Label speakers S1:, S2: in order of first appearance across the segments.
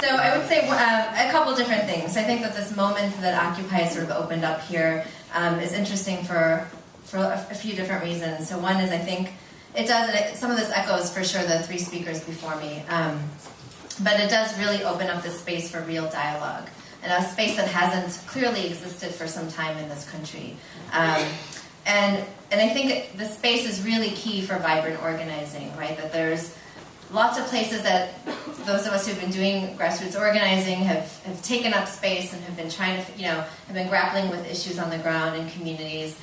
S1: So I would say a couple different things. I think that this moment that Occupy sort of opened up here is interesting for a few different reasons. So one is I think it does, and some of this echoes for sure the three speakers before me, but it does really open up this space for real dialogue, and a space that hasn't clearly existed for some time in this country. And I think the space is really key for vibrant organizing, right? That there's lots of places that those of us who've been doing grassroots organizing have taken up space and have been trying to, have been grappling with issues on the ground in communities.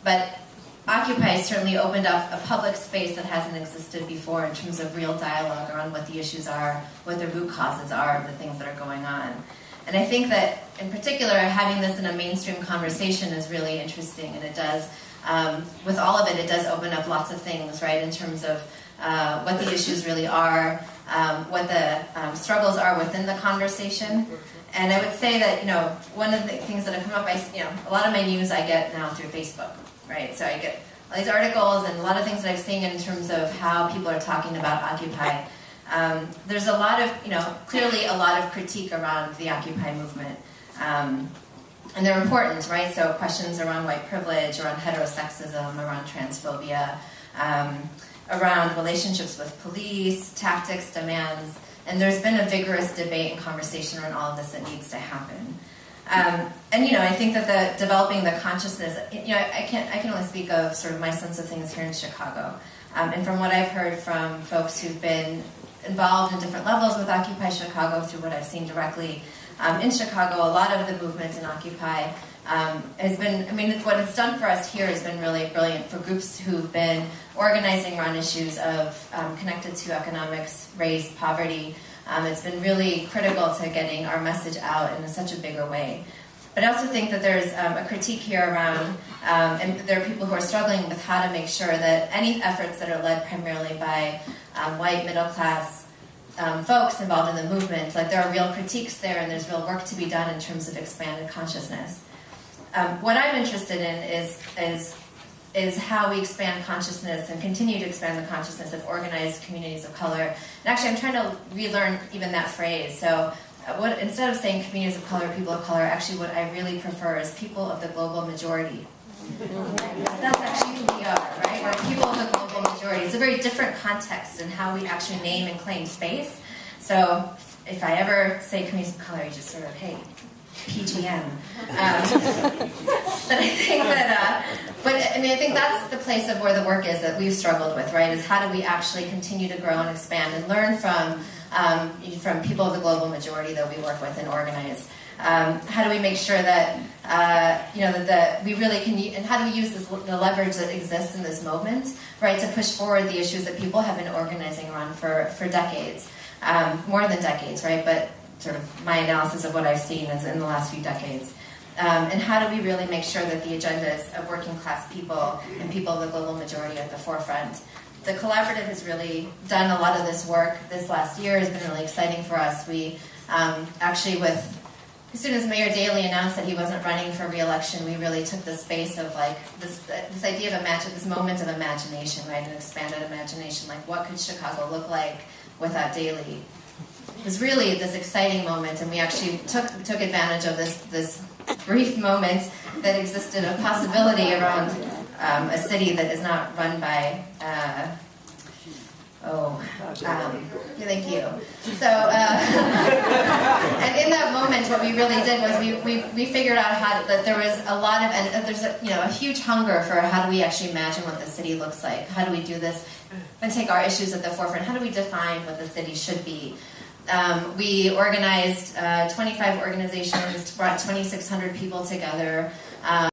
S1: But Occupy has certainly opened up a public space that hasn't existed before in terms of real dialogue around what the issues are, what the root causes are of the things that are going on. And I think that, in particular, having this in a mainstream conversation is really interesting, and it does, with all of it, it does open up lots of things, right, in terms of what the issues really are, what the struggles are within the conversation. And I would say that, one of the things that have come up, a lot of my news I get now through Facebook, right? So I get all these articles and a lot of things that I've seen in terms of how people are talking about Occupy. There's a lot of, clearly a lot of critique around the Occupy movement. And they're important, right? So questions around white privilege, around heterosexism, around transphobia, around relationships with police, tactics, demands. And there's been a vigorous debate and conversation around all of this that needs to happen. And I think that developing the consciousness, I can only speak of sort of my sense of things here in Chicago. And from what I've heard from folks who've been involved in different levels with Occupy Chicago through what I've seen directly in Chicago, a lot of the movement in Occupy has been, what it's done for us here has been really brilliant for groups who've been organizing around issues of connected to economics, race, poverty. It's been really critical to getting our message out in such a bigger way. But I also think that there's a critique here around, and there are people who are struggling with how to make sure that any efforts that are led primarily by white middle-class folks involved in the movement, like there are real critiques there and there's real work to be done in terms of expanded consciousness. What I'm interested in is how we expand consciousness and continue to expand the consciousness of organized communities of color. And actually, I'm trying to relearn even that phrase. So instead of saying communities of color, people of color, actually what I really prefer is people of the global majority. That's actually who we are, right? We're people of the global majority. It's a very different context in how we actually name and claim space. So if I ever say communities of color, you just sort of, hey, PGM. But I think that, I think that's the place of where the work is that we've struggled with, right? Is how do we actually continue to grow and expand and learn from people of the global majority that we work with and organize. How do we make sure that that we really can, and how do we use the leverage that exists in this moment, right, to push forward the issues that people have been organizing around for decades, more than decades, right? But sort of my analysis of what I've seen is in the last few decades. And how do we really make sure that the agendas of working class people and people of the global majority are at the forefront? The collaborative has really done a lot of this work this last year. Has been really exciting for us. We actually, as soon as Mayor Daley announced that he wasn't running for re-election, we really took the space of like this idea of this moment of imagination, right, an expanded imagination. Like, what could Chicago look like without Daley? It was really this exciting moment, and we actually took advantage of this brief moment that existed of possibility around a city that is not run by. Thank you. So, and in that moment, what we really did was we figured out that there was a lot of, and there's a huge hunger for how do we actually imagine what the city looks like? How do we do this and take our issues at the forefront? How do we define what the city should be? We organized 25 organizations, brought 2,600 people together.